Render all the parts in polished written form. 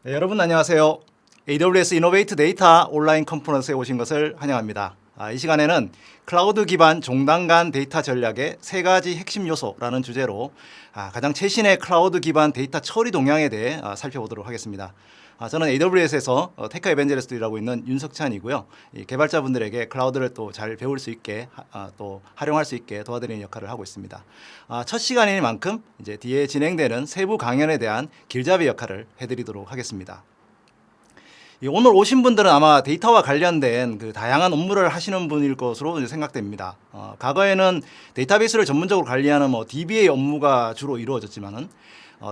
네, 여러분 안녕하세요. AWS 이노베이트 데이터 온라인 컨퍼런스에 오신 것을 환영합니다. 이 시간에는 클라우드 기반 종단 간 데이터 전략의 세 가지 핵심 요소라는 주제로 가장 최신의 클라우드 기반 데이터 처리 동향에 대해 살펴보도록 하겠습니다. 저는 AWS에서 테크 에벤젤리스트를 일하고 있는 윤석찬이고요. 이 개발자분들에게 클라우드를 또 잘 배울 수 있게 또 활용할 수 있게 도와드리는 역할을 하고 있습니다. 첫 시간인 만큼 이제 뒤에 진행되는 세부 강연에 대한 길잡이 역할을 해드리도록 하겠습니다. 오늘 오신 분들은 아마 데이터와 관련된 그 다양한 업무를 하시는 분일 것으로 생각됩니다. 과거에는 데이터베이스를 전문적으로 관리하는 DBA 업무가 주로 이루어졌지만은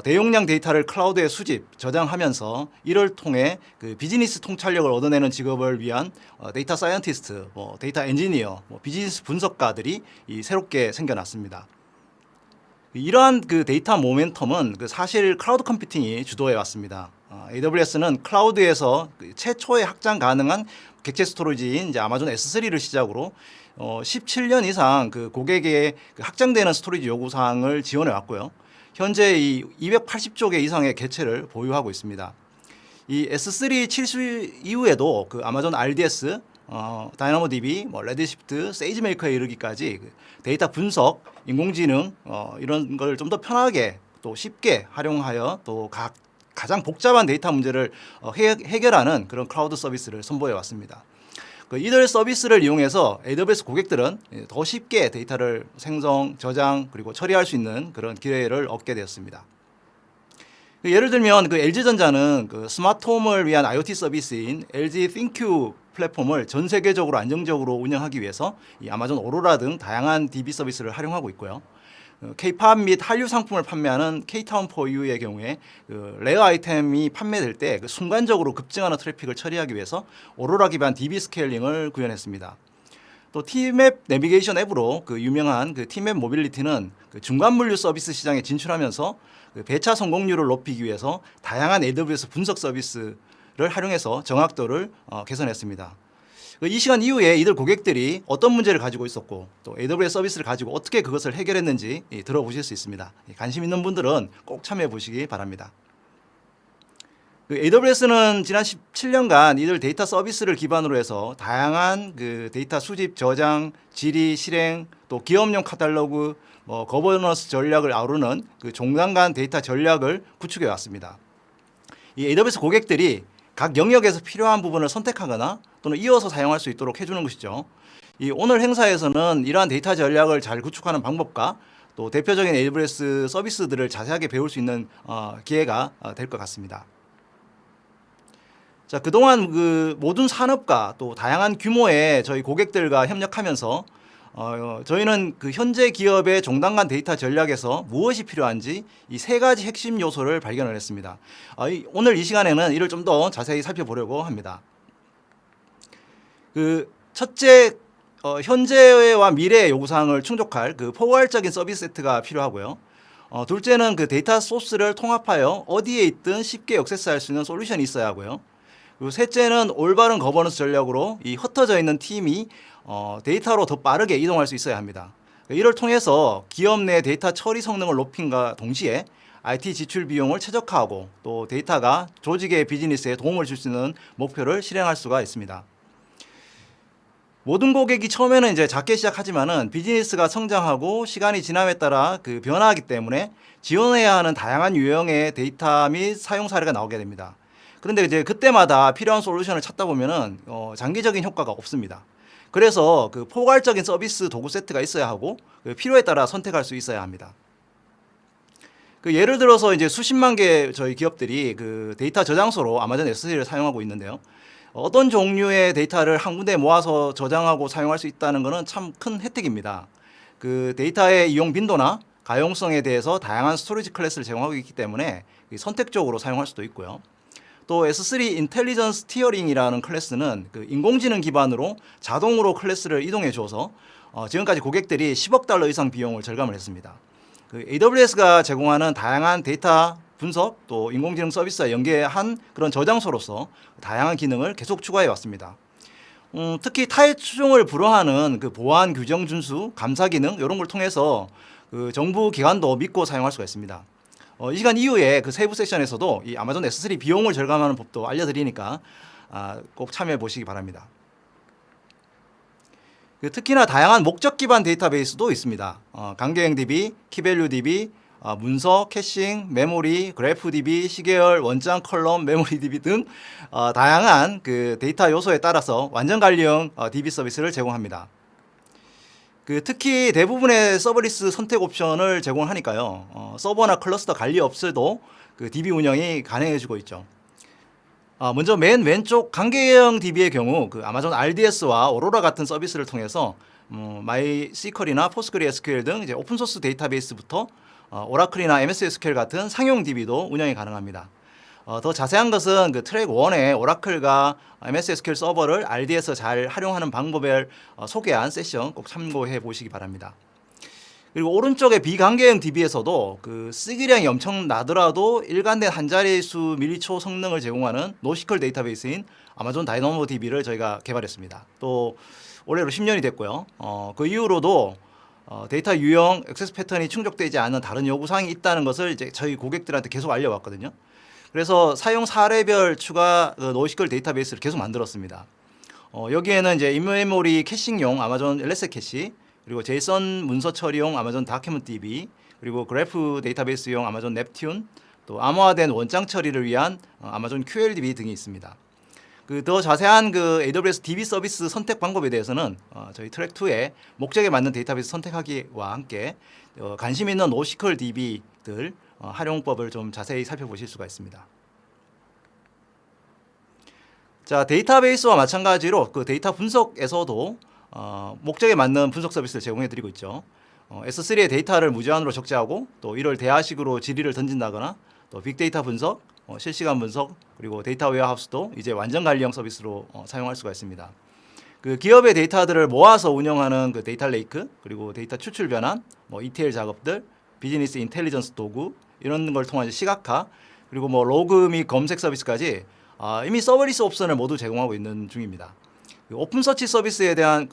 대용량 데이터를 클라우드에 수집, 저장하면서 이를 통해 그 비즈니스 통찰력을 얻어내는 직업을 위한 데이터 사이언티스트, 데이터 엔지니어, 비즈니스 분석가들이 새롭게 생겨났습니다. 이러한 그 데이터 모멘텀은 사실 클라우드 컴퓨팅이 주도해 왔습니다. AWS는 클라우드에서 최초의 확장 가능한 객체 스토리지인 이제 아마존 S3를 시작으로 17년 이상 그 고객의 확장되는 스토리지 요구사항을 지원해 왔고요. 현재 이 280조 개 이상의 객체를 보유하고 있습니다. 이 S3 출시 이후에도 그 아마존 RDS, 다이나모DB, 레드시프트, 세이지메이커에 이르기까지 데이터 분석, 인공지능 이런 걸 좀 더 편하게 또 쉽게 활용하여 또 가장 복잡한 데이터 문제를 해결하는 그런 클라우드 서비스를 선보여 왔습니다. 이들 서비스를 이용해서 AWS 고객들은 더 쉽게 데이터를 생성, 저장 그리고 처리할 수 있는 그런 기회를 얻게 되었습니다. 예를 들면 LG전자는 스마트홈을 위한 IoT 서비스인 LG ThinQ 플랫폼을 전 세계적으로 안정적으로 운영하기 위해서 이 아마존 오로라 등 다양한 DB 서비스를 활용하고 있고요. K-팝 및 한류 상품을 판매하는 K-Town4U의 경우에 레어 아이템이 판매될 때 순간적으로 급증하는 트래픽을 처리하기 위해서 오로라 기반 DB 스케일링을 구현했습니다. 또 T맵 내비게이션 앱으로 유명한 T맵 모빌리티는 중간 물류 서비스 시장에 진출하면서 배차 성공률을 높이기 위해서 다양한 AWS 분석 서비스를 활용해서 정확도를 개선했습니다. 이 시간 이후에 이들 고객들이 어떤 문제를 가지고 있었고 또 AWS 서비스를 가지고 어떻게 그것을 해결했는지 들어보실 수 있습니다. 관심 있는 분들은 꼭 참여해 보시기 바랍니다. AWS는 지난 17년간 이들 데이터 서비스를 기반으로 해서 다양한 데이터 수집, 저장, 질의, 실행, 또 기업용 카탈로그, 거버넌스 전략을 아우르는 종단 간 데이터 전략을 구축해 왔습니다. 이 AWS 고객들이 각 영역에서 필요한 부분을 선택하거나 또는 이어서 사용할 수 있도록 해주는 것이죠. 오늘 행사에서는 이러한 데이터 전략을 잘 구축하는 방법과 또 대표적인 AWS 서비스들을 자세하게 배울 수 있는 기회가 될 것 같습니다. 자, 그동안 모든 산업과 또 다양한 규모의 저희 고객들과 협력하면서 저희는 현재 기업의 종단 간 데이터 전략에서 무엇이 필요한지 이 세 가지 핵심 요소를 발견을 했습니다. 오늘 이 시간에는 이를 좀 더 자세히 살펴보려고 합니다. 첫째, 현재와 미래의 요구사항을 충족할 포괄적인 서비스 세트가 필요하고요. 둘째는 데이터 소스를 통합하여 어디에 있든 쉽게 액세스할 수 있는 솔루션이 있어야 하고요. 그리고 셋째는 올바른 거버넌스 전략으로 이 흩어져 있는 팀이 데이터로 더 빠르게 이동할 수 있어야 합니다. 이를 통해서 기업 내 데이터 처리 성능을 높임과 동시에 IT 지출 비용을 최적화하고 또 데이터가 조직의 비즈니스에 도움을 줄 수 있는 목표를 실행할 수가 있습니다. 모든 고객이 처음에는 이제 작게 시작하지만은 비즈니스가 성장하고 시간이 지남에 따라 변화하기 때문에 지원해야 하는 다양한 유형의 데이터 및 사용 사례가 나오게 됩니다. 그런데 이제 그때마다 필요한 솔루션을 찾다 보면은 장기적인 효과가 없습니다. 그래서 포괄적인 서비스 도구 세트가 있어야 하고 필요에 따라 선택할 수 있어야 합니다. 예를 들어서 이제 수십만 개 저희 기업들이 데이터 저장소로 아마존 S3를 사용하고 있는데요. 어떤 종류의 데이터를 한 군데 모아서 저장하고 사용할 수 있다는 것은 참 큰 혜택입니다. 데이터의 이용 빈도나 가용성에 대해서 다양한 스토리지 클래스를 제공하고 있기 때문에 선택적으로 사용할 수도 있고요. 또 S3 인텔리전스 티어링이라는 클래스는 인공지능 기반으로 자동으로 클래스를 이동해 줘서 지금까지 고객들이 10억 달러 이상 비용을 절감을 했습니다. AWS가 제공하는 다양한 데이터 분석 또 인공지능 서비스와 연계한 그런 저장소로서 다양한 기능을 계속 추가해 왔습니다. 특히 타입 추종을 불허하는 보안 규정 준수, 감사 기능 이런 걸 통해서 정부 기관도 믿고 사용할 수가 있습니다. 이 시간 이후에 그 세부 세션에서도 이 아마존 S3 비용을 절감하는 법도 알려드리니까 꼭 참여해 보시기 바랍니다. 특히나 다양한 목적 기반 데이터베이스도 있습니다. 강계형 DB, 키밸류 DB, 문서, 캐싱, 메모리, 그래프 DB, 시계열, 원장, 컬럼, 메모리 DB 등 다양한 그 데이터 요소에 따라서 완전 관리형 DB 서비스를 제공합니다. 특히 대부분의 서버리스 선택 옵션을 제공하니까요. 서버나 클러스터 관리 없이도 그 DB 운영이 가능해지고 있죠. 먼저 맨 왼쪽 강계형 DB의 경우 그 아마존 RDS와 오로라 같은 서비스를 통해서 마이시컬이나 포스트그레SQL 등 이제 오픈소스 데이터베이스부터 오라클이나 MS SQL 같은 상용 DB도 운영이 가능합니다. 더 자세한 것은 그 트랙 1에 오라클과 MS SQL 서버를 RDS 잘 활용하는 방법을 소개한 세션 꼭 참고해 보시기 바랍니다. 그리고 오른쪽에 비강계형 DB에서도 그 쓰기량이 엄청 나더라도 일관된 한 자릿수 밀리초 성능을 제공하는 노시컬 데이터베이스인 아마존 다이너모 DB를 저희가 개발했습니다. 또 올해로 10년이 됐고요. 그 이후로도 데이터 유형, 액세스 패턴이 충족되지 않은 다른 요구사항이 있다는 것을 이제 저희 고객들한테 계속 알려왔거든요. 그래서 사용 사례별 추가 노시컬 데이터베이스를 계속 만들었습니다. 여기에는 이제 인메모리 캐싱용 아마존 엘리스 캐시, 그리고 제이슨 문서 처리용 아마존 다큐멘트 DB, 그리고 그래프 데이터베이스용 아마존 넵튠, 또 암호화된 원장 처리를 위한 아마존 QLDB 등이 있습니다. 더 자세한 그 AWS DB 서비스 선택 방법에 대해서는 저희 트랙 2에 목적에 맞는 데이터베이스 선택하기와 함께 관심 있는 노시컬 DB들 활용법을 좀 자세히 살펴보실 수가 있습니다. 자, 데이터베이스와 마찬가지로 그 데이터 분석에서도 목적에 맞는 분석 서비스를 제공해드리고 있죠. S3의 데이터를 무제한으로 적재하고 또 이를 대화식으로 질의를 던진다거나 또 빅데이터 분석, 실시간 분석, 그리고 데이터 웨어하우스도 이제 완전 관리형 서비스로 사용할 수가 있습니다. 그 기업의 데이터들을 모아서 운영하는 그 데이터 레이크, 그리고 데이터 추출 변환, ETL 작업들, 비즈니스 인텔리전스 도구 이런 걸 통한 시각화, 그리고 로그 및 검색 서비스까지 이미 서버리스 옵션을 모두 제공하고 있는 중입니다. 오픈 서치 서비스에 대한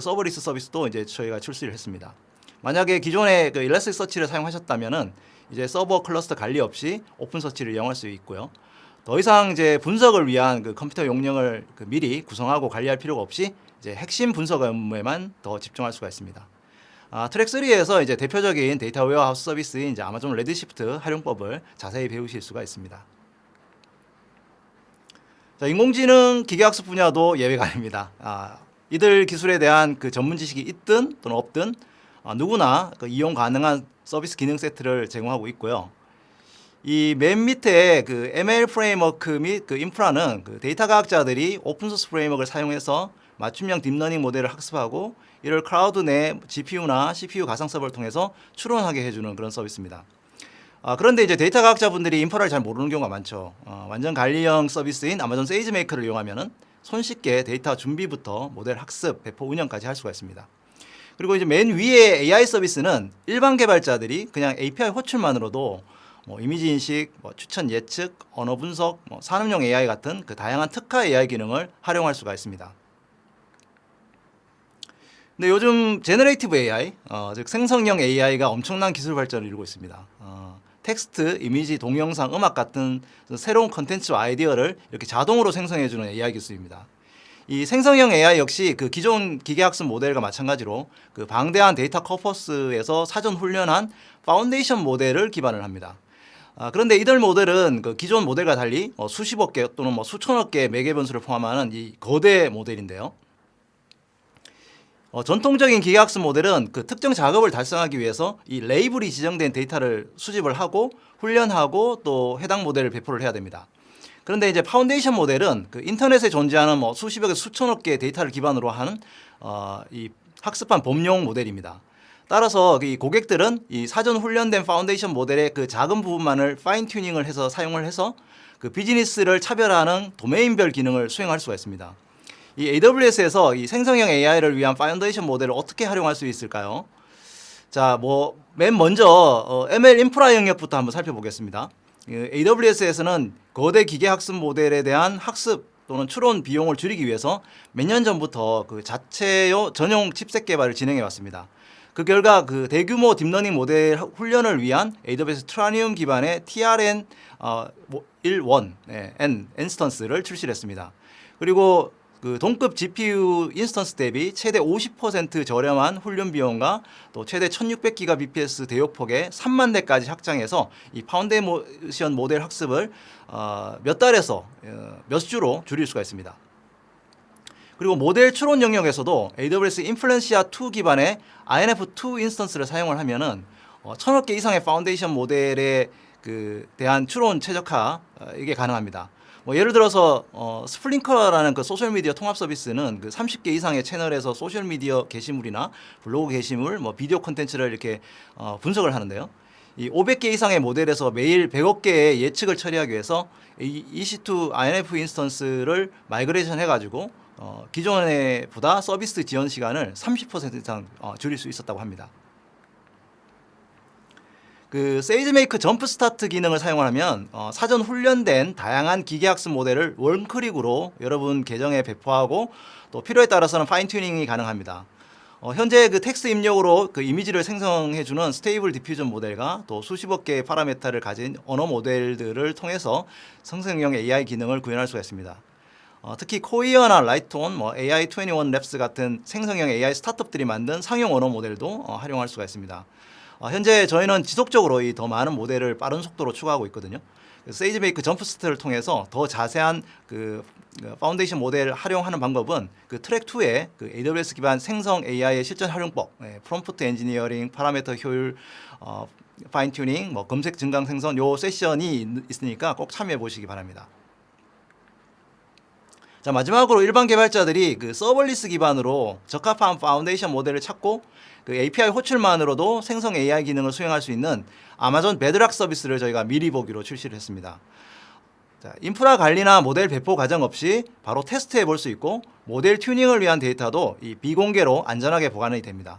서버리스 서비스도 이제 저희가 출시를 했습니다. 만약에 기존에 그 일라스틱 서치를 사용하셨다면은 이제 서버 클러스터 관리 없이 오픈 서치를 이용할 수 있고요. 더 이상 이제 분석을 위한 그 컴퓨터 용량을 미리 구성하고 관리할 필요가 없이 이제 핵심 분석 업무에만 더 집중할 수가 있습니다. 트랙 3에서 이제 대표적인 데이터 웨어하우스 서비스인 이제 아마존 레드시프트 활용법을 자세히 배우실 수가 있습니다. 자, 인공지능 기계학습 분야도 예외가 아닙니다. 이들 기술에 대한 그 전문 지식이 있든 또는 없든 누구나 그 이용 가능한 서비스 기능 세트를 제공하고 있고요. 이 맨 밑에 그 ML 프레임워크 및 그 인프라는 그 데이터 과학자들이 오픈소스 프레임워크를 사용해서 맞춤형 딥러닝 모델을 학습하고 이를 클라우드 내 GPU나 CPU 가상 서버를 통해서 추론하게 해주는 그런 서비스입니다. 그런데 이제 데이터 과학자분들이 인프라를 잘 모르는 경우가 많죠. 완전 관리형 서비스인 아마존 세이지메이커를 이용하면은 손쉽게 데이터 준비부터 모델 학습, 배포 운영까지 할 수가 있습니다. 그리고 이제 맨 위에 AI 서비스는 일반 개발자들이 그냥 API 호출만으로도 이미지 인식, 추천 예측, 언어 분석, 산업용 AI 같은 그 다양한 특화 AI 기능을 활용할 수가 있습니다. 근데 요즘 제너레이티브 AI, 즉 생성형 AI가 엄청난 기술 발전을 이루고 있습니다. 텍스트, 이미지, 동영상, 음악 같은 새로운 컨텐츠와 아이디어를 이렇게 자동으로 생성해주는 AI 기술입니다. 이 생성형 AI 역시 그 기존 기계학습 모델과 마찬가지로 그 방대한 데이터 커퍼스에서 사전 훈련한 파운데이션 모델을 기반을 합니다. 그런데 이들 모델은 그 기존 모델과 달리 수십억 개 또는 수천억 개의 매개 변수를 포함하는 이 거대 모델인데요. 전통적인 기계학습 모델은 그 특정 작업을 달성하기 위해서 이 레이블이 지정된 데이터를 수집을 하고 훈련하고 또 해당 모델을 배포를 해야 됩니다. 그런데 이제 파운데이션 모델은 그 인터넷에 존재하는 수십억에 수천억 개의 데이터를 기반으로 하는 이 학습한 범용 모델입니다. 따라서 이 고객들은 이 사전 훈련된 파운데이션 모델의 그 작은 부분만을 파인 튜닝을 해서 사용을 해서 그 비즈니스를 차별화하는 도메인별 기능을 수행할 수가 있습니다. 이 AWS에서 이 생성형 AI를 위한 파운데이션 모델을 어떻게 활용할 수 있을까요? 자, 맨 먼저 ML 인프라 영역부터 한번 살펴보겠습니다. AWS에서는 거대 기계 학습 모델에 대한 학습 또는 추론 비용을 줄이기 위해서 몇 년 전부터 그 자체요 전용 칩셋 개발을 진행해 왔습니다. 그 결과 그 대규모 딥러닝 모델 훈련을 위한 AWS 트라니움 기반의 TRN 1.1 N 인스턴스를 출시했습니다. 그리고 그 동급 GPU 인스턴스 대비 최대 50% 저렴한 훈련 비용과 또 최대 1600GBps 대역폭에 3만 대까지 확장해서 이 파운데이션 모델 학습을 몇 달에서 몇 주로 줄일 수가 있습니다. 그리고 모델 추론 영역에서도 AWS 인플루엔시아 2 기반의 INF2 인스턴스를 사용을 하면은 1000억 개 이상의 파운데이션 모델에 대한 추론 최적화 이게 가능합니다. 뭐 예를 들어서 스플링커라는 그 소셜 미디어 통합 서비스는 그 30개 이상의 채널에서 소셜 미디어 게시물이나 블로그 게시물, 뭐 비디오 콘텐츠를 이렇게 분석을 하는데요. 이 500개 이상의 모델에서 매일 100억 개의 예측을 처리하기 위해서 이 EC2 INF 인스턴스를 마이그레이션 해가지고 기존에 보다 서비스 지연 시간을 30% 이상 줄일 수 있었다고 합니다. 그 세이지메이크 점프 스타트 기능을 사용하면 사전 훈련된 다양한 기계학습 모델을 원클릭으로 여러분 계정에 배포하고 또 필요에 따라서는 파인 튜닝이 가능합니다. 현재 그 텍스트 입력으로 그 이미지를 생성해주는 스테이블 디퓨전 모델과 또 수십억 개의 파라메타를 가진 언어 모델들을 통해서 생성형 AI 기능을 구현할 수가 있습니다. 특히 코이어나 라이트온, 뭐 AI21 랩스 같은 생성형 AI 스타트업들이 만든 상용 언어 모델도 활용할 수가 있습니다. 현재 저희는 지속적으로 이 더 많은 모델을 빠른 속도로 추가하고 있거든요. 세이지메이크 점프스트를 통해서 더 자세한 그 파운데이션 모델을 활용하는 방법은 그 트랙 2에 그 AWS 기반 생성 AI의 실전 활용법, 프롬프트 엔지니어링, 파라미터 효율, 파인 튜닝, 뭐 검색 증강 생성 요 세션이 있으니까 꼭 참여해 보시기 바랍니다. 자, 마지막으로 일반 개발자들이 그 서버리스 기반으로 적합한 파운데이션 모델을 찾고 그 API 호출만으로도 생성 AI 기능을 수행할 수 있는 아마존 베드락 서비스를 저희가 미리 보기로 출시를 했습니다. 자, 인프라 관리나 모델 배포 과정 없이 바로 테스트해 볼 수 있고 모델 튜닝을 위한 데이터도 이 비공개로 안전하게 보관이 됩니다.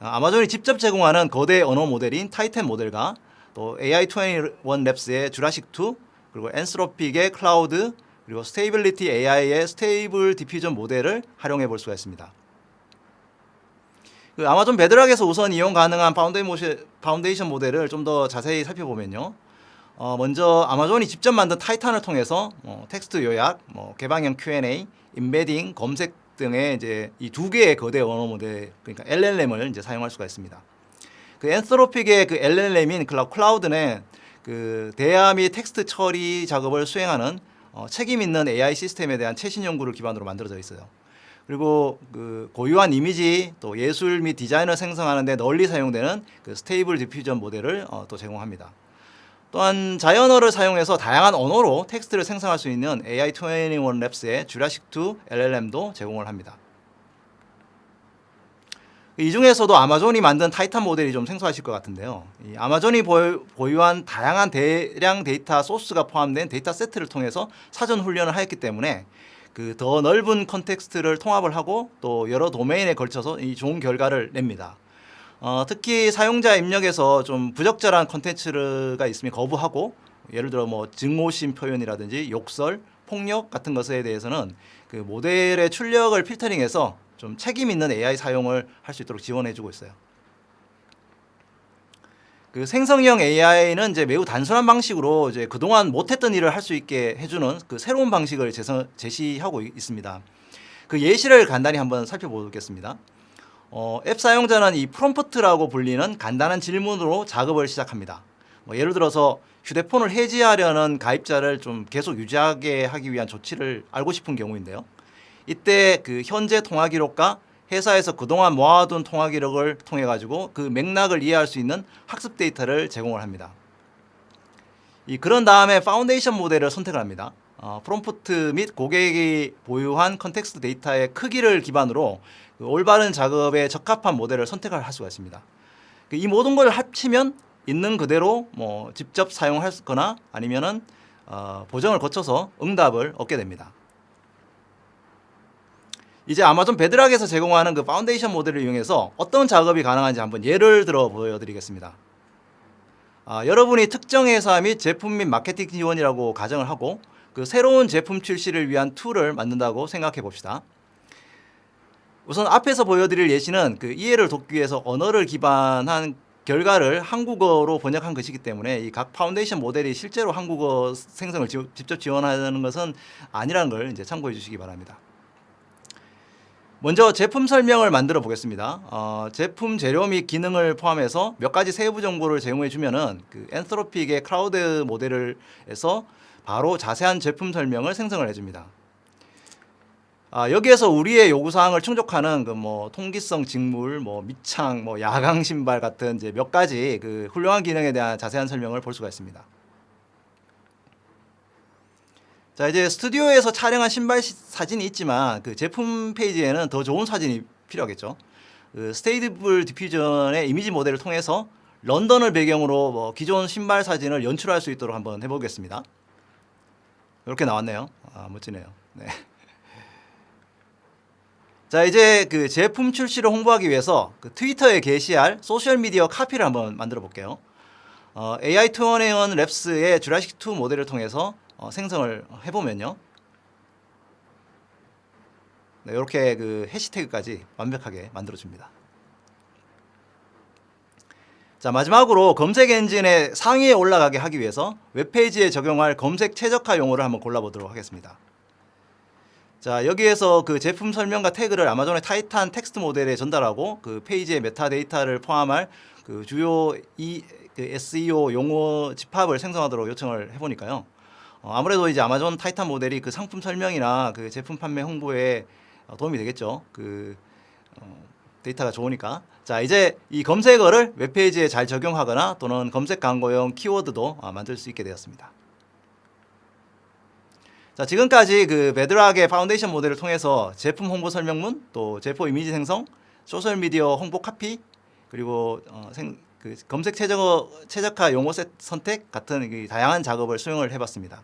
아마존이 직접 제공하는 거대 언어 모델인 타이탄 모델과 또 AI21 랩스의 주라식 2 그리고 엔스로픽의 클라우드 그리고 스테이빌리티 AI의 스테이블 디퓨전 모델을 활용해 볼 수가 있습니다. 그 아마존 베드락에서 우선 이용 가능한 파운데이션 모델을 좀 더 자세히 살펴보면요. 먼저 아마존이 직접 만든 타이탄을 통해서 텍스트 요약, 개방형 Q&A, 임베딩, 검색 등의 이제 이 두 개의 거대 언어 모델, 그러니까 LLM을 이제 사용할 수가 있습니다. 그 엔스로픽의 그 LLM인 클라우드는 그 대화 및 텍스트 처리 작업을 수행하는 책임 있는 AI 시스템에 대한 최신 연구를 기반으로 만들어져 있어요. 그리고 그 고유한 이미지 또 예술 및 디자인을 생성하는 데 널리 사용되는 그 스테이블 디퓨전 모델을 또 제공합니다. 또한 자연어를 사용해서 다양한 언어로 텍스트를 생성할 수 있는 AI21 랩스의 주라식2 LLM도 제공을 합니다. 이 중에서도 아마존이 만든 타이탄 모델이 좀 생소하실 것 같은데요. 이 아마존이 보유한 다양한 대량 데이터 소스가 포함된 데이터 세트를 통해서 사전 훈련을 하였기 때문에 그 더 넓은 컨텍스트를 통합을 하고 또 여러 도메인에 걸쳐서 이 좋은 결과를 냅니다. 특히 사용자 입력에서 좀 부적절한 컨텐츠가 있으면 거부하고 예를 들어 뭐 증오심 표현이라든지 욕설, 폭력 같은 것에 대해서는 그 모델의 출력을 필터링해서 좀 책임 있는 AI 사용을 할 수 있도록 지원해주고 있어요. 그 생성형 AI는 이제 매우 단순한 방식으로 이제 그동안 못했던 일을 할 수 있게 해주는 그 새로운 방식을 제시하고 있습니다. 그 예시를 간단히 한번 살펴보겠습니다. 앱 사용자는 이 프롬프트라고 불리는 간단한 질문으로 작업을 시작합니다. 예를 들어서 휴대폰을 해지하려는 가입자를 좀 계속 유지하게 하기 위한 조치를 알고 싶은 경우인데요. 이때 그 현재 통화 기록과 회사에서 그동안 모아둔 통화 기록을 통해 가지고 그 맥락을 이해할 수 있는 학습 데이터를 제공을 합니다. 그런 다음에 파운데이션 모델을 선택을 합니다. 프롬프트 및 고객이 보유한 컨텍스트 데이터의 크기를 기반으로 그 올바른 작업에 적합한 모델을 선택을 할 수가 있습니다. 이 모든 걸 합치면 있는 그대로 뭐 직접 사용할 거나 아니면은 보정을 거쳐서 응답을 얻게 됩니다. 이제 아마존 베드락에서 제공하는 그 파운데이션 모델을 이용해서 어떤 작업이 가능한지 한번 예를 들어 보여드리겠습니다. 여러분이 특정 회사 및 제품 및 마케팅 지원이라고 가정을 하고 그 새로운 제품 출시를 위한 툴을 만든다고 생각해 봅시다. 우선 앞에서 보여드릴 예시는 그 이해를 돕기 위해서 언어를 기반한 결과를 한국어로 번역한 것이기 때문에 이 각 파운데이션 모델이 실제로 한국어 생성을 직접 지원하는 것은 아니라는 걸 이제 참고해 주시기 바랍니다. 먼저 제품 설명을 만들어 보겠습니다. 제품 재료 및 기능을 포함해서 몇 가지 세부 정보를 제공해 주면은 그 엔트로픽의 클라우드 모델을 해서 바로 자세한 제품 설명을 생성을 해줍니다. 여기에서 우리의 요구사항을 충족하는 그 뭐 통기성 직물, 뭐 밑창, 뭐 야광 신발 같은 이제 몇 가지 그 훌륭한 기능에 대한 자세한 설명을 볼 수가 있습니다. 자, 이제 스튜디오에서 촬영한 신발 사진이 있지만 그 제품 페이지에는 더 좋은 사진이 필요하겠죠. 그 스테이블 디퓨전의 이미지 모델을 통해서 런던을 배경으로 뭐 기존 신발 사진을 연출할 수 있도록 한번 해보겠습니다. 이렇게 나왔네요. 멋지네요. 네. 자, 이제 그 제품 출시를 홍보하기 위해서 그 트위터에 게시할 소셜 미디어 카피를 한번 만들어 볼게요. AI201 랩스의 주라식 2 모델을 통해서 생성을 해보면요. 네, 이렇게 그 해시태그까지 완벽하게 만들어줍니다. 자, 마지막으로 검색 엔진의 상위에 올라가게 하기 위해서 웹페이지에 적용할 검색 최적화 용어를 한번 골라보도록 하겠습니다. 자, 여기에서 그 제품 설명과 태그를 아마존의 타이탄 텍스트 모델에 전달하고 그 페이지의 메타데이터를 포함할 그 주요 그 SEO 용어 집합을 생성하도록 요청을 해보니까요. 아무래도 이제 아마존 타이탄 모델이 그 상품 설명이나 그 제품 판매 홍보에 도움이 되겠죠. 그 데이터가 좋으니까. 자, 이제 이 검색어를 웹페이지에 잘 적용하거나 또는 검색 광고용 키워드도 만들 수 있게 되었습니다. 자, 지금까지 그 베드락의 파운데이션 모델을 통해서 제품 홍보 설명문, 또 제품 이미지 생성, 소셜 미디어 홍보 카피, 그리고 그 검색 최적화 용어 선택 같은 그 다양한 작업을 수행을 해봤습니다.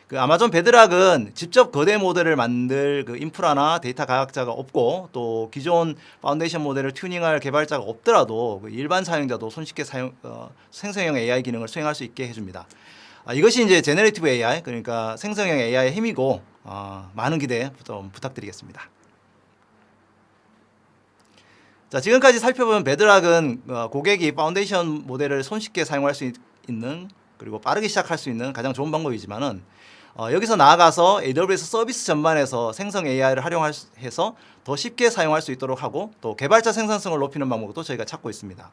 그 아마존 베드락은 직접 거대 모델을 만들 그 인프라나 데이터 과학자가 없고 또 기존 파운데이션 모델을 튜닝할 개발자가 없더라도 그 일반 사용자도 손쉽게 생성형 AI 기능을 수행할 수 있게 해줍니다. 이것이 이제 제너레이티브 AI, 그러니까 생성형 AI의 힘이고 많은 기대 좀 부탁드리겠습니다. 자, 지금까지 살펴본 베드락은 고객이 파운데이션 모델을 손쉽게 사용할 수 있는, 그리고 빠르게 시작할 수 있는 가장 좋은 방법이지만은 여기서 나아가서 AWS 서비스 전반에서 생성 AI를 활용해서 더 쉽게 사용할 수 있도록 하고 또 개발자 생산성을 높이는 방법도 저희가 찾고 있습니다.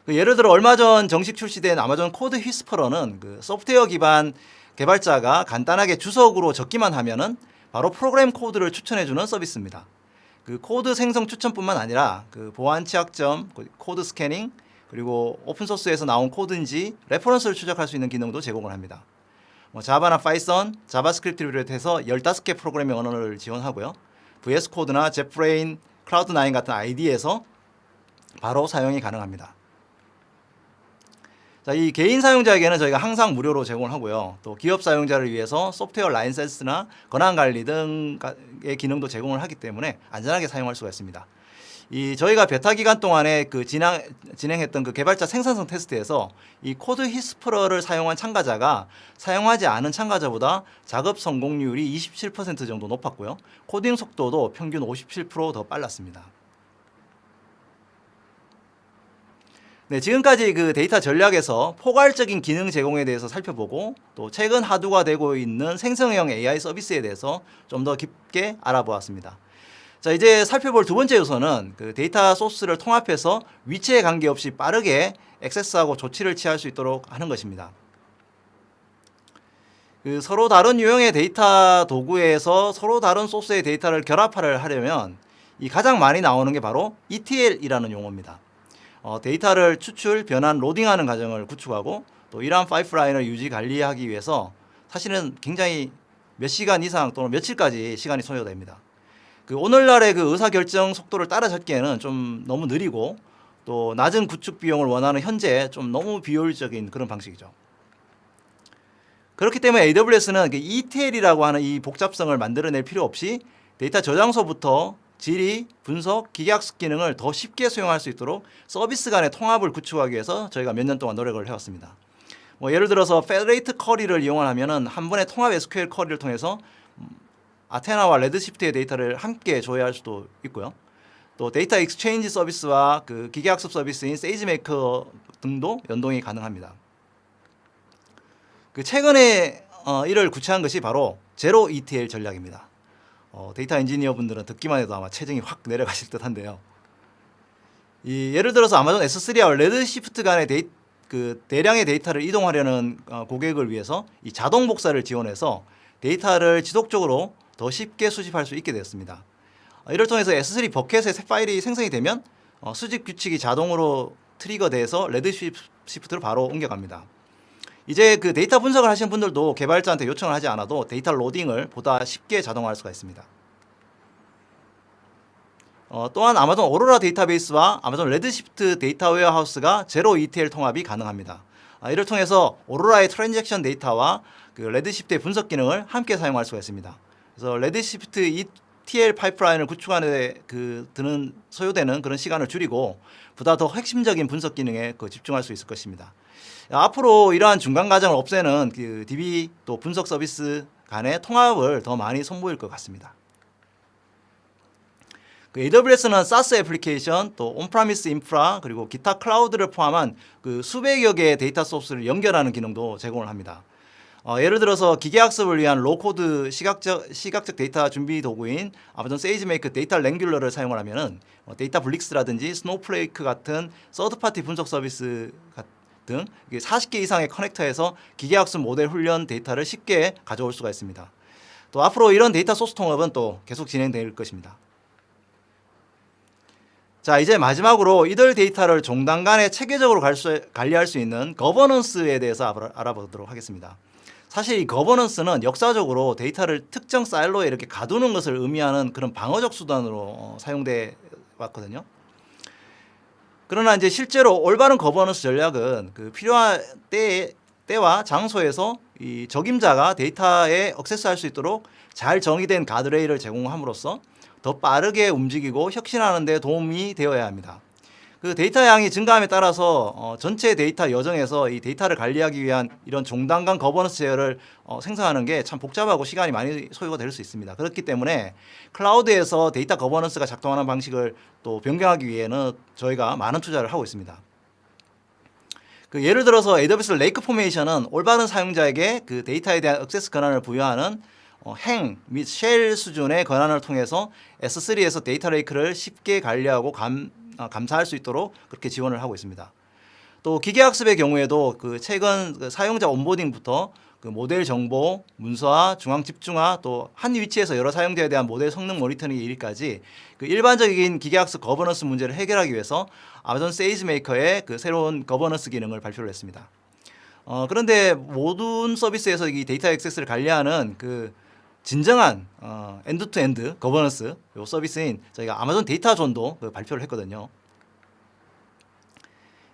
예를 들어 얼마 전 정식 출시된 아마존 코드 휘스퍼러는 그 소프트웨어 기반 개발자가 간단하게 주석으로 적기만 하면은 바로 프로그램 코드를 추천해주는 서비스입니다. 그 코드 생성 추천뿐만 아니라 그 보안 취약점, 코드 스캐닝, 그리고 오픈소스에서 나온 코드인지 레퍼런스를 추적할 수 있는 기능도 제공을 합니다. 자바나 파이썬, 자바스크립트를 비롯해서 15개 프로그래밍 언어를 지원하고요. VS 코드나 jetbrain, cloud9 같은 ID에서 바로 사용이 가능합니다. 자, 이 개인 사용자에게는 저희가 항상 무료로 제공을 하고요. 또 기업 사용자를 위해서 소프트웨어 라이센스나 권한 관리 등의 기능도 제공을 하기 때문에 안전하게 사용할 수가 있습니다. 저희가 베타 기간 동안에 그 진행했던 그 개발자 생산성 테스트에서 이 코드 히스프러를 사용한 참가자가 사용하지 않은 참가자보다 작업 성공률이 27% 정도 높았고요. 코딩 속도도 평균 57% 더 빨랐습니다. 네, 지금까지 그 데이터 전략에서 포괄적인 기능 제공에 대해서 살펴보고 또 최근 하드화되고 있는 생성형 AI 서비스에 대해서 좀 더 깊게 알아보았습니다. 자, 이제 살펴볼 두 번째 요소는 그 데이터 소스를 통합해서 위치에 관계없이 빠르게 액세스하고 조치를 취할 수 있도록 하는 것입니다. 그 서로 다른 유형의 데이터 도구에서 서로 다른 소스의 데이터를 결합을 하려면 이 가장 많이 나오는 게 바로 ETL이라는 용어입니다. 데이터를 추출, 변환, 로딩하는 과정을 구축하고 또 이러한 파이프라인을 유지 관리하기 위해서 사실은 굉장히 몇 시간 이상 또는 며칠까지 시간이 소요됩니다. 그 오늘날의 그 의사결정 속도를 따라잡기에는 좀 너무 느리고 또 낮은 구축 비용을 원하는 현재 좀 너무 비효율적인 그런 방식이죠. 그렇기 때문에 AWS는 ETL이라고 하는 이 복잡성을 만들어낼 필요 없이 데이터 저장소부터 질의, 분석, 기계학습 기능을 더 쉽게 수용할 수 있도록 서비스 간의 통합을 구축하기 위해서 저희가 몇 년 동안 노력을 해왔습니다. 예를 들어서 페더레이트 쿼리를 이용하면은 한 번에 통합 SQL 쿼리를 통해서 아테나와 레드시프트의 데이터를 함께 조회할 수도 있고요. 또 데이터 익스체인지 서비스와 그 기계학습 서비스인 세이지메이커 등도 연동이 가능합니다. 그 최근에 이를 구체한 것이 바로 제로 ETL 전략입니다. 데이터 엔지니어 분들은 듣기만 해도 아마 체증이 확 내려가실 듯한데요. 예를 들어서 아마존 S3와 레드시프트 간의 대량의 데이터를 이동하려는 고객을 위해서 이 자동 복사를 지원해서 데이터를 지속적으로 더 쉽게 수집할 수 있게 되었습니다. 이를 통해서 S3 버켓의 새 파일이 생성이 되면 수집 규칙이 자동으로 트리거돼서 레드시프트로 바로 옮겨갑니다. 이제 그 데이터 분석을 하시는 분들도 개발자한테 요청을 하지 않아도 데이터 로딩을 보다 쉽게 자동화할 수가 있습니다. 또한 아마존 오로라 데이터베이스와 아마존 레드시프트 데이터 웨어하우스가 제로 ETL 통합이 가능합니다. 이를 통해서 오로라의 트랜잭션 데이터와 그 레드시프트의 분석 기능을 함께 사용할 수가 있습니다. 그래서 레드시프트 ETL 파이프라인을 구축하는 데 소요되는 그런 시간을 줄이고 보다 더 핵심적인 분석 기능에 집중할 수 있을 것입니다. 앞으로 이러한 중간 과정을 없애는 그 DB 또 분석 서비스 간의 통합을 더 많이 선보일 것 같습니다. 그 AWS는 SaaS 애플리케이션, 또 온프라미스 인프라, 그리고 기타 클라우드를 포함한 그 수백여 개의 데이터 소스를 연결하는 기능도 제공을 합니다. 예를 들어서 기계학습을 위한 로코드 시각적 데이터 준비 도구인 아마존 세이지메이커 데이터 랭귤러를 사용을 하면은 데이터 블릭스라든지 스노우플레이크 같은 서드파티 분석 서비스 등 40개 이상의 커넥터에서 기계학습 모델 훈련 데이터를 쉽게 가져올 수가 있습니다. 또 앞으로 이런 데이터 소스 통합은 또 계속 진행될 것입니다. 자, 이제 마지막으로 이들 데이터를 종단 간에 체계적으로 관리할 수 있는 거버넌스에 대해서 알아보도록 하겠습니다. 사실 이 거버넌스는 역사적으로 데이터를 특정 사일로에 이렇게 가두는 것을 의미하는 그런 방어적 수단으로 사용돼 왔거든요. 그러나 이제 실제로 올바른 거버넌스 전략은 그 필요한 때와 장소에서 이 적임자가 데이터에 액세스할 수 있도록 잘 정의된 가드레일을 제공함으로써 더 빠르게 움직이고 혁신하는 데 도움이 되어야 합니다. 그 데이터 양이 증가함에 따라서 전체 데이터 여정에서 이 데이터를 관리하기 위한 이런 종단 간 거버넌스 제어를 생성하는 게 참 복잡하고 시간이 많이 소요가 될 수 있습니다. 그렇기 때문에 클라우드에서 데이터 거버넌스가 작동하는 방식을 또 변경하기 위해는 저희가 많은 투자를 하고 있습니다. 그 예를 들어서 AWS 레이크 포메이션은 올바른 사용자에게 그 데이터에 대한 액세스 권한을 부여하는 행 및 쉘 수준의 권한을 통해서 S3에서 데이터 레이크를 쉽게 관리하고 감사할 수 있도록 그렇게 지원을 하고 있습니다. 또 기계학습의 경우에도 그 최근 그 사용자 온보딩부터 그 모델 정보, 문서화, 중앙 집중화, 또 한 위치에서 여러 사용자에 대한 모델 성능 모니터링에 이르기까지 그 일반적인 기계학습 거버넌스 문제를 해결하기 위해서 아마존 세이지메이커의 그 새로운 거버넌스 기능을 발표를 했습니다. 그런데 모든 서비스에서 이 데이터 액세스를 관리하는 그 진정한 엔드-투-엔드 거버넌스 요 서비스인 저희가 아마존 데이터존도 발표를 했거든요.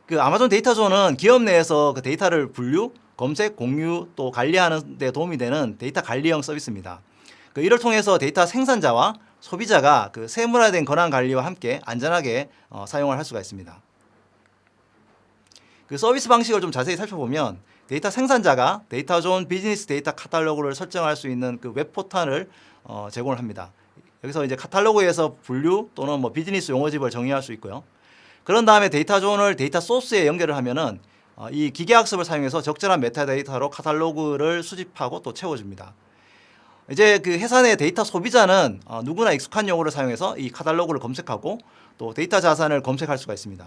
그 아마존 데이터존은 기업 내에서 그 데이터를 분류, 검색, 공유 또 관리하는 데 도움이 되는 데이터 관리형 서비스입니다. 이를 통해서 데이터 생산자와 소비자가 그 세분화된 권한 관리와 함께 안전하게 사용을 할 수가 있습니다. 그 서비스 방식을 좀 자세히 살펴보면 데이터 생산자가 데이터존 비즈니스 데이터 카탈로그를 설정할 수 있는 그 웹 포탈을 제공을 합니다. 여기서 이제 카탈로그에서 분류 또는 뭐 비즈니스 용어집을 정의할 수 있고요. 그런 다음에 데이터존을 데이터 소스에 연결을 하면은 이 기계학습을 사용해서 적절한 메타데이터로 카탈로그를 수집하고 또 채워줍니다. 이제 그 회사 내 데이터 소비자는 누구나 익숙한 용어를 사용해서 이 카탈로그를 검색하고 또 데이터 자산을 검색할 수가 있습니다.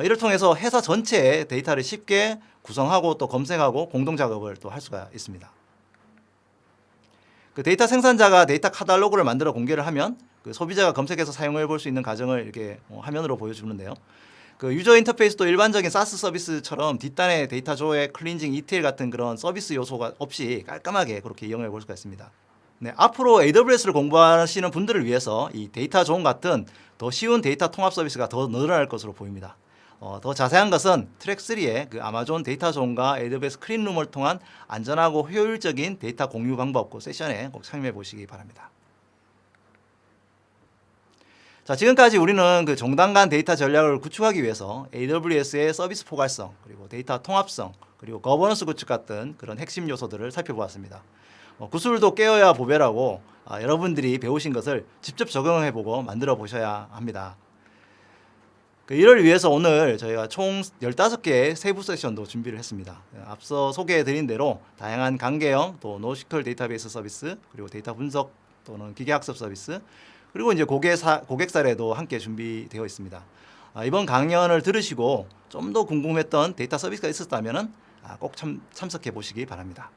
이를 통해서 회사 전체의 데이터를 쉽게 구성하고 또 검색하고 공동 작업을 또 할 수가 있습니다. 그 데이터 생산자가 데이터 카탈로그를 만들어 공개를 하면 그 소비자가 검색해서 사용해 볼 수 있는 과정을 이렇게 화면으로 보여주는데요. 그 유저 인터페이스도 일반적인 SaaS 서비스처럼 뒷단에 데이터 조회, 클린징, ETL 같은 그런 서비스 요소가 없이 깔끔하게 그렇게 이용해 볼 수가 있습니다. 네, 앞으로 AWS를 공부하시는 분들을 위해서 이 데이터 존 같은 더 쉬운 데이터 통합 서비스가 더 늘어날 것으로 보입니다. 더 자세한 것은 트랙 3의 그 아마존 데이터 존과 AWS 클린룸을 통한 안전하고 효율적인 데이터 공유 방법 그 세션에 꼭 참여해 보시기 바랍니다. 자, 지금까지 우리는 그 종단 간 데이터 전략을 구축하기 위해서 AWS의 서비스 포괄성, 그리고 데이터 통합성, 그리고 거버넌스 구축 같은 그런 핵심 요소들을 살펴보았습니다. 구슬도 깨어야 보배라고 여러분들이 배우신 것을 직접 적용해보고 만들어 보셔야 합니다. 이를 위해서 오늘 저희가 총 15개의 세부 세션도 준비를 했습니다. 앞서 소개해드린 대로 다양한 강계형 또 노시컬 데이터베이스 서비스, 그리고 데이터 분석 또는 기계학습 서비스, 그리고 이제 고객 사례도 함께 준비되어 있습니다. 이번 강연을 들으시고 좀 더 궁금했던 데이터 서비스가 있었다면 꼭 참석해 보시기 바랍니다.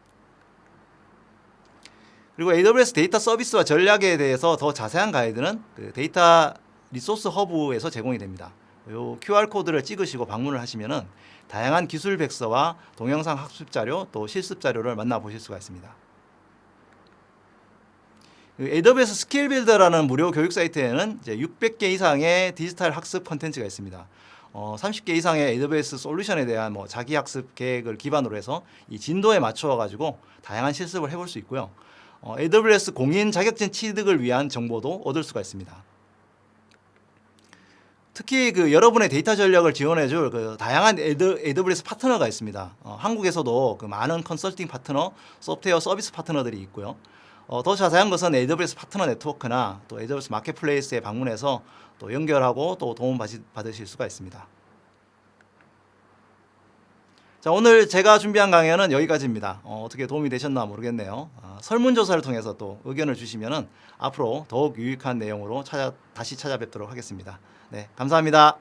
그리고 AWS 데이터 서비스와 전략에 대해서 더 자세한 가이드는 데이터 리소스 허브에서 제공이 됩니다. 이 QR코드를 찍으시고 방문을 하시면은 다양한 기술 백서와 동영상 학습 자료 또 실습 자료를 만나보실 수가 있습니다. AWS 스킬 빌더라는 무료 교육 사이트에는 이제 600개 이상의 디지털 학습 콘텐츠가 있습니다. 30개 이상의 AWS 솔루션에 대한 자기 학습 계획을 기반으로 해서 이 진도에 맞추어 가지고 다양한 실습을 해볼 수 있고요. AWS 공인 자격증 취득을 위한 정보도 얻을 수가 있습니다. 특히 여러분의 데이터 전략을 지원해줄 다양한 AWS 파트너가 있습니다. 한국에서도 많은 컨설팅 파트너, 소프트웨어 서비스 파트너들이 있고요. 더 자세한 것은 AWS 파트너 네트워크나 또 AWS 마켓플레이스에 방문해서 또 연결하고 또 도움 받으실 수가 있습니다. 자, 오늘 제가 준비한 강연은 여기까지입니다. 어떻게 도움이 되셨나 모르겠네요. 설문조사를 통해서 또 의견을 주시면은 앞으로 더욱 유익한 내용으로 다시 찾아뵙도록 하겠습니다. 네, 감사합니다.